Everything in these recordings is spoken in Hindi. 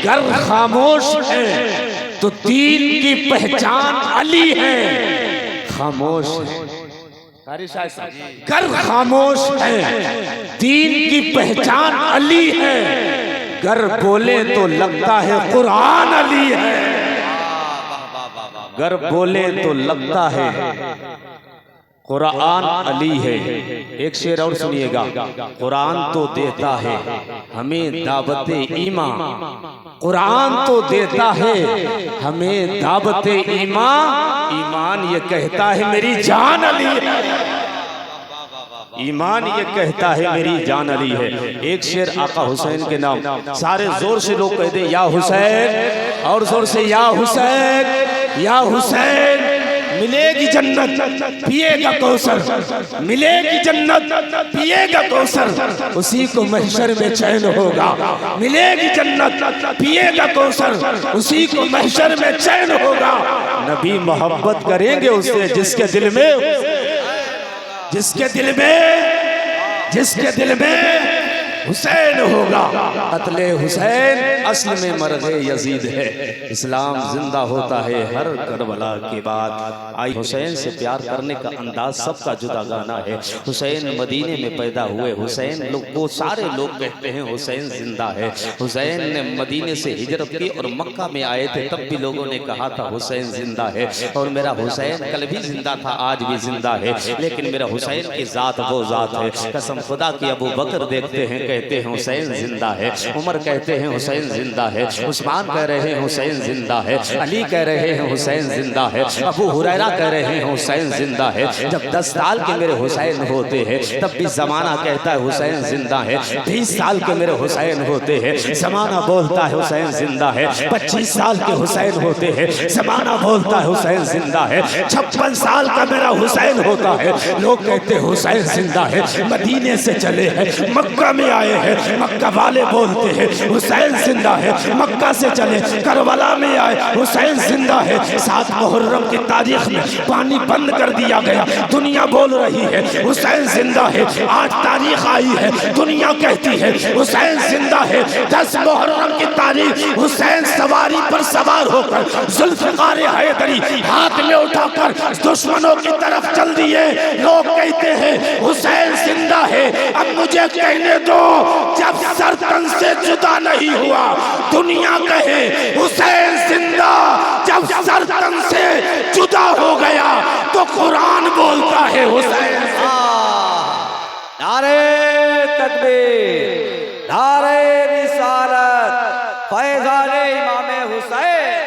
घर खामोश है तो दीन की पहचान अली है। खामोश है, घर खामोश है, दीन की पहचान अली है। घर बोले तो लगता है कुरान अली है। घर बोले तो लगता है कुरान अली है। एक शेर और सुनिएगा। कुरान तो देता है हमें दावत ईमान, कुरान तो देता है हमें दावत ईमान। ईमान ये कहता है मेरी जान अली है। ईमान ये कहता है मेरी जान अली है। एक शेर आका हुसैन के नाम, सारे जोर से लोग कहते हैं या हुसैन, और जोर से या हुसैन, या हुसैन। मिलेगी जन्नत पिएगा कौसर, मिलेगी जन्नत पिएगा कौसर, उसी को महशर में चैन होगा। मिलेगी जन्नत पिएगा कौसर, उसी को महशर में चैन होगा। नबी मोहब्बत करेंगे उससे जिसके दिल में, जिसके दिल में, जिसके दिल में हुसैन होगा। कत्ले हुसैन असल में मर्ज़े यजीद है। इस्लाम जिंदा होता है हर करबला के बाद। आई हुसैन से प्यार करने का अंदाज सबका जुदा गाना है। हुसैन मदीने में पैदा हुए, हुसैन लोग वो सारे लोग कहते हैं हुसैन जिंदा है। हुसैन ने मदीने से हिजरत की और मक्का में आए थे, तब भी लोगों ने कहा था हुसैन जिंदा है। और मेरा हुसैन कल भी जिंदा था, आज भी जिंदा है, लेकिन मेरा हुसैन की जात वो जात है। कसम खुदा की अबू बकर देखते हैं कहते हैं हुसैन जिंदा है, उमर कहते हैं हुसैन जिंदा है, उस्मान कह रहे हैं हुसैन जिंदा है, अली कह रहे हैं हुसैन जिंदा है, अबू हुरैरा कह रहे हैं हुसैन जिंदा है। जब 10 साल के मेरे हुसैन होते हैं तब भी जमाना कहता है हुसैन जिंदा है। 20 साल के मेरे हुसैन होते हैं, जमाना बोलता है हुसैन जिंदा है। 25 साल के हुसैन होते हैं, जमाना बोलता है हुसैन जिंदा है। 56 साल का मेरा हुसैन होता है, लोग कहते हैं हुसैन जिंदा है। मदीने से चले हैं, मक्का में आए हैं, मक्का वाले बोलते हैं हुसैन जिंदा है। मक्का से चले करबला में आए, हुसैन जिंदा है। 7 मुहर्रम की तारीख में पानी बंद कर दिया गया, दुनिया बोल रही है हुसैन जिंदा है। 8 तारीख आई है, दुनिया कहती है हुसैन जिंदा है। 10 मुहर्रम की तारीख हुसैन सवारी पर सवार होकर जुल्फ़िकार हैदरी हाथ में उठाकर दुश्मनों की तरफ चल दिए। लोग कहते हैं हुसैन जिंदा है। अब मुझे कहने दो, जब सर तन से जुदा नहीं हुआ, दुनिया कहे हुसैन जिंदा। जब सर तन से जुदा हो गया तो कुरान बोलता है हुसैन। नारे तकबीर, नारे रिसालत, फैज़ाने इमाम हुसैन,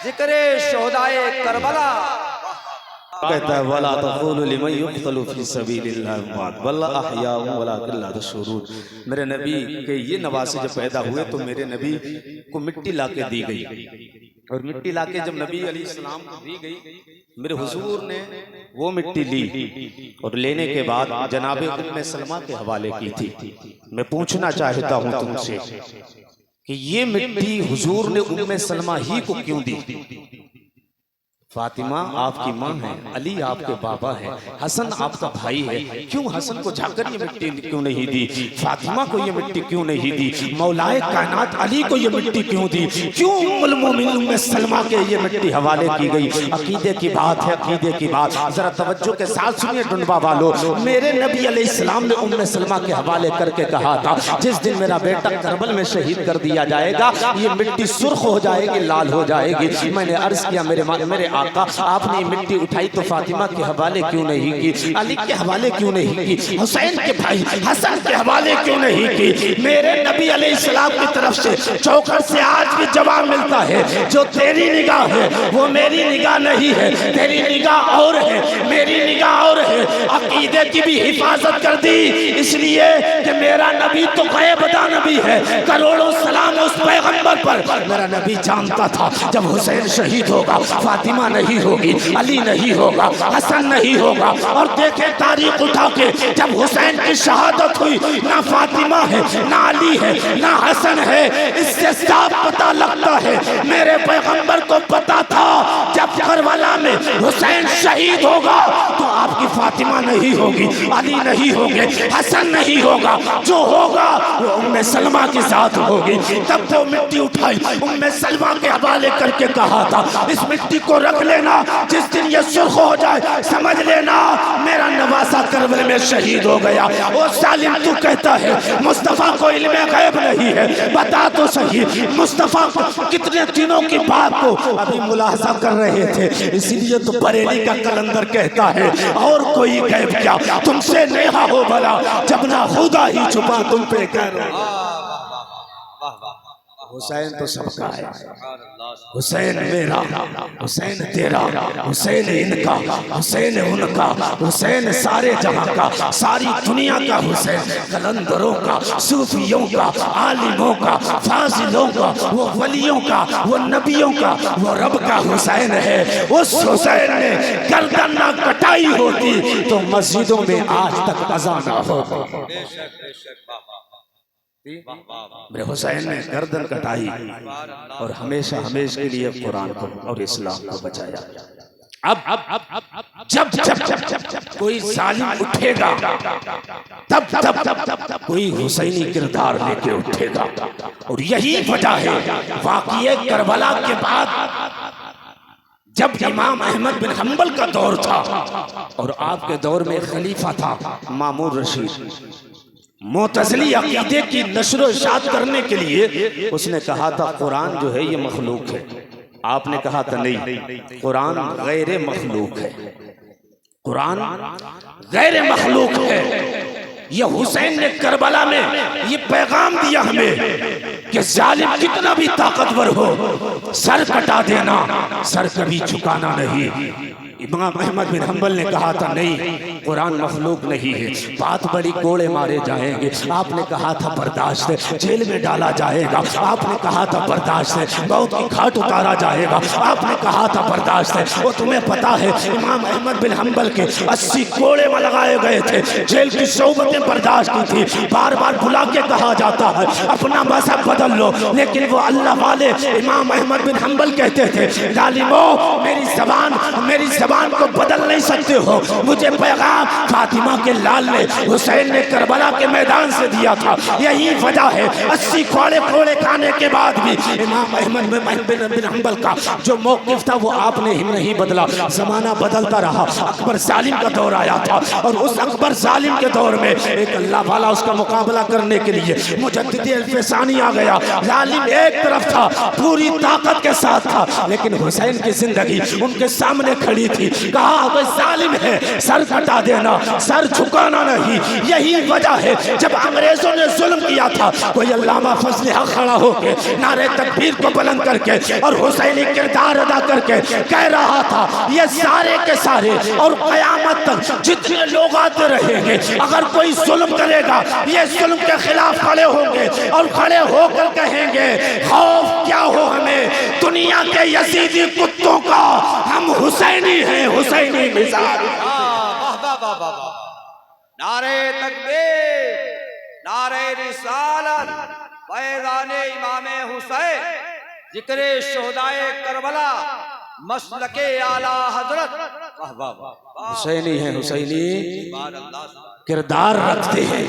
जिक्रे शोहदाए करबला। कहता है वला तक़ूलू लिमन युक़्तलू फ़ी सबीलिल्लाह अम्वात बल अहयाउन वलाकिन ला तशऊरून। मेरे नबी के ये नवासे जब पैदा हुए तो मेरे नबी को मिट्टी लाके दी गई, और मिट्टी लाके जब नबी अलैहिस्सलाम को दी गई, मेरे हुजूर ने वो मिट्टी ली और लेने के बाद जनाबे उम्मे सलमा के हवाले की थी। मैं पूछना चाहता हूँ तुमसे कि ये मिट्टी हुजूर ने उम्मे सलमा ही को क्यों दी? फातिमा आपकी माँ है, अली आपके बाबा है, हसन आपका भाई है, क्यों हसन को जाकर ये मिट्टी क्यों नहीं दी? फातिमा को ये मिट्टी क्यों नहीं दी? मौलाए कायनात अली को ये मिट्टी क्यों दी? क्यों उम्मुल मोमिनीन में सलमा के ये मिट्टी हवाले की गई? अकीदे की बात है, अकीदे की बात। जरा तवज्जो के साथ सुनिए डुंडबा वालों। मेरे नबी अलैहिस्सलाम ने उम्मे सलमा के हवाले करके कहा था, जिस दिन मेरा बेटा करबल में शहीद कर दिया जाएगा, ये मिट्टी सुर्ख हो जाएगी, लाल हो जाएगी। मैंने अर्ज किया मेरे आपने मिट्टी उठाई तो फातिमा के हवाले क्यों नहीं की? अली के हवाले क्यों नहीं की? हुसैन के भाई हसन के हवाले क्यों नहीं की? मेरे नबी अलैहिस्सलाम की तरफ से चौखट से आज भी जवाब मिलता है, जो तेरी निगाह है वो मेरी निगाह नहीं है। तेरी निगाह और है, मेरी निगाह और है। अकीदे की भी हिफाजत कर दी, इसलिए कि मेरा नबी तो गैबदा नबी है। करोड़ों सलाम उस पैगंबर पर। मेरा नबी जानता था जब हुसैन शहीद होगा फातिमा नहीं होगी, अली नहीं होगा, हसन नहीं होगा। और देखे तारीख उठा के, जब हुसैन की शहादत हुई, ना फातिमा है, ना अली है, ना हसन है। इससे साफ पता लगता है मेरे पैगंबर को पता था जब करबला में हुसैन शहीद होगा तो आपकी फातिमा नहीं होगी, अली नहीं होंगे, हसन नहीं होगा, जो होगा वो उम्मे सलमा की जात होगी। तब तो मिट्टी उठाई, उम्मे सलमा के हवाले करके कहा था इस मिट्टी को रख लेना, जिस दिन ये सुर्ख हो जाए समझ लेना मेरा नवासा करबला में शहीद हो गया। वो सालिम तू कहता है मुस्तफा को इल्मे गैब नहीं है, बता तो सही मुस्तफा को कितने दिनों की बात को अभी मुलाहजा कर रहे थे, इसीलिए तो बरेली का कलंदर कहता है और कोई गैब क्या तुमसे नेहा हो भला, जब ना खुदा ही छुपा तुम पे कर। हुसैन तो सबका है, हुसैन मेरा, हुसैन तेरा, हुसैन इनका, हुसैन उनका, हुसैन सारे जहां का, सारी दुनिया का हुसैन, कलंदरों का, सूफियों का, आलिमों का, फाजिलों का, वो वलियों का, वो नबियों का, वो रब का हुसैन है। उस हुसैन ने गर्दन ना कटाई होती तो मस्जिदों में आज तक अज़ान ना होती। मेरे हुसैन ने गर्दन कटाई और हमेशा हमेशा के लिए कुरान को और इस्लाम को बचाया। अब जब जब जब जब जब कोई जालिम उठेगा तब तब तब कोई हुसैनी किरदार लेके उठेगा, और यही वजह है वाक़िए करबला के बाद जब इमाम अहमद बिन हंबल का दौर था और आपके दौर में खलीफा था मामून रशीद, मुतज़िली अक़ीदे की नश्र इशाअत करने के लिए उसने कहा था कुरान जो है ये मखलूक है। आपने कहा था नहीं, कुरान गैर मखलूक है, कुरान गैर मखलूक है। ये हुसैन ने करबला में ये पैगाम दिया हमें कि जालिम कितना भी ताकतवर हो सर कटा देना, सर कभी झुकाना नहीं। इमाम अहमद बिन हंबल ने कहा था नहीं, कुरान मखलूक नहीं है, बात बड़ी कोड़े मारे जाएंगे। आपने कहा था बर्दाश्त है, जेल में डाला जाएगा। आपने कहा था बर्दाश्त है, मौत की घाट उतारा जाएगा। आपने कहा था बर्दाश्त है। वो तुम्हें पता है इमाम अहमद बिन हंबल के 80 कोड़े में लगाए गए थे, जेल की सोबतें बर्दाश्त की थी। बार बार बुला के कहा जाता है अपना मजहब बदल लो, लेकिन वो अल्लाह वाले इमाम अहमद बिन हंबल कहते थे जालिमो मेरी जबान को बदल नहीं सकते हो। मुझे पैगाम फातिमा के लाल ने हुसैन ने करबला के मैदान से दिया था। यही वजह है 80 कोड़े खाने के बाद भी इमाम अहमद बिन हंबल का जो मौक़िफ़ था वो आपने ही नहीं बदला। जमाना बदलता रहा, अकबर जालिम का दौर आया था और उस अकबर जालिम के दौर में एक अल्लाह वाला उसका मुकाबला करने के लिए मुजद्दिद अल्फसानी आ गया। जालिम एक तरफ था, पूरी ताकत के साथ था, लेकिन हुसैन की जिंदगी उनके सामने खड़ी थी। कहा अगर जालिम है सर कटा देना, सर झुकाना नहीं। यही वजह है जब अंग्रेजों ने जुल्म किया था कोई अल्लामा फजल हक खड़ा होके नारे तकबीर को बुलंद करके और हुसैनी किरदार अदा करके कह रहा था ये सारे के सारे और कयामत तक जितने लोग आते रहेंगे अगर कोई जुल्म करेगा ये जुल्म के खिलाफ खड़े होंगे और खड़े होकर कहेंगे खौफ क्या हो हमें दुनिया के यजीदी कुत्तों का, हम हुसैनी हैं, हुसैनी मिजाज। नारे तकबीर, नारे रिसालत, फैज़ाने इमामे हुसैन, जिक्रे शोहदाए करबला, मसलके आला हजरत। हुसैनी है, हुसैनी किरदार रखते हैं।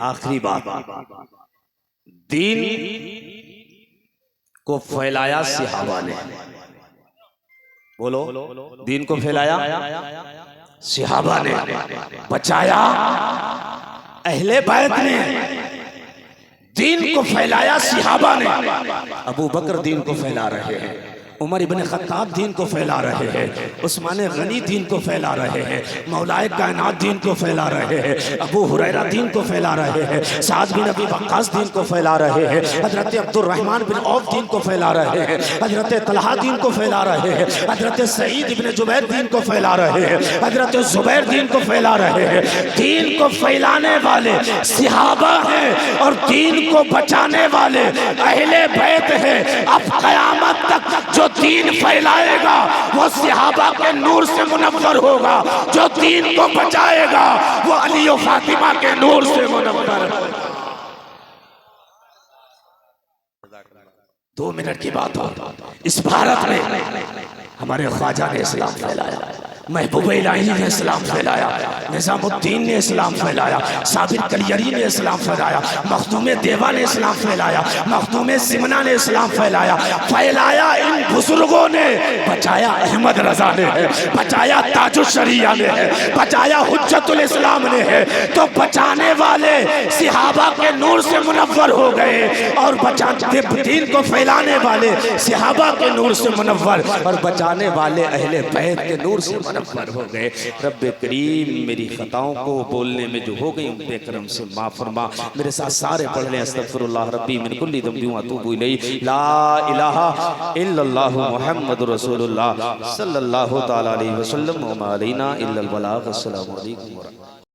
आखिरी बात, दीन को फैलाया सहाबा ने, बोलो दीन को फैलाया सहाबा ने, बचाया अहले बैत ने, दीन को फैलाया सहाबा ने। अबू बकर दीन को फैला रहे हैं, उमर इब्न खत्ताब दीन को फैला रहे हैं, उस्मान गनी दीन को फैला रहे हैं, मौलाए कायनात दीन को फैला रहे हैं, अबू हुरैरा दीन को फैला रहे हैं, साद बिन अबी वक्कास दीन को फैला रहे हैं, हजरत अब्दुर्रहमान बिन औफ दीन को फैला रहे हैं, हजरत तलहा दीन को फैला रहे हैं, हजरत सईद इब्न जुबैर दीन को फैला रहे हैं, हजरत जुबैर दीन को फैला रहे हैं। दीन को फैलाने वाले सहाबा हैं और दीन को बचाने वाले अहले बैत हैं। अब क़यामत तक जो दीन फैलाएगा वो सहाबा के नूर से मुनव्वर होगा, जो दीन को बचाएगा वो अली और फातिमा के नूर से मुनव्वर होगा। 2 मिनट की बात हो, इस भारत में हमारे ख्वाजा ने इस्लाम फैलाया, महबूब इलाही ने इस्लाम फैलाया, निजामुद्दीन ने इस्लाम फैलाया, साबिर कलियरी ने इस्लाम फैलाया, मखदूम देवा ने इस्लाम फैलाया, मखदूम सिमना ने इस्लाम फैलाया इन बुजुर्गों ने, बचाया अहमद रजा ने है, बचाया ताजुश्शरिया ने है, बचाया हुज्जतुल इस्लाम ने है। तो बचाने वाले सिहाबा के नूर से मुनव्वर हो गए और बचाते दीन को फैलाने वाले सिहाबा के नूर से मुनव्वर और बचाने वाले अहले बैत के नूर से मुनव्वर हो गए। रब्बे करीम मेरी खताओं को बोलने में जो हो गई उनके करम से माफ फरमा। मेरे साथ सारे पढ़ लें अस्तगफिरुल्लाह रब्बी मिन कुल्ली ज़ंबिन व अतूबु इलैहि, ला इलाहा इल्लल्लाहु मुहम्मदुर रसूलुल्लाह सल्लल्लाहु तआला अलैहि वसल्लम व मा अलैना इल्लल बलाग। अस्सलामु अलैकुम व रहमतुल्लाह।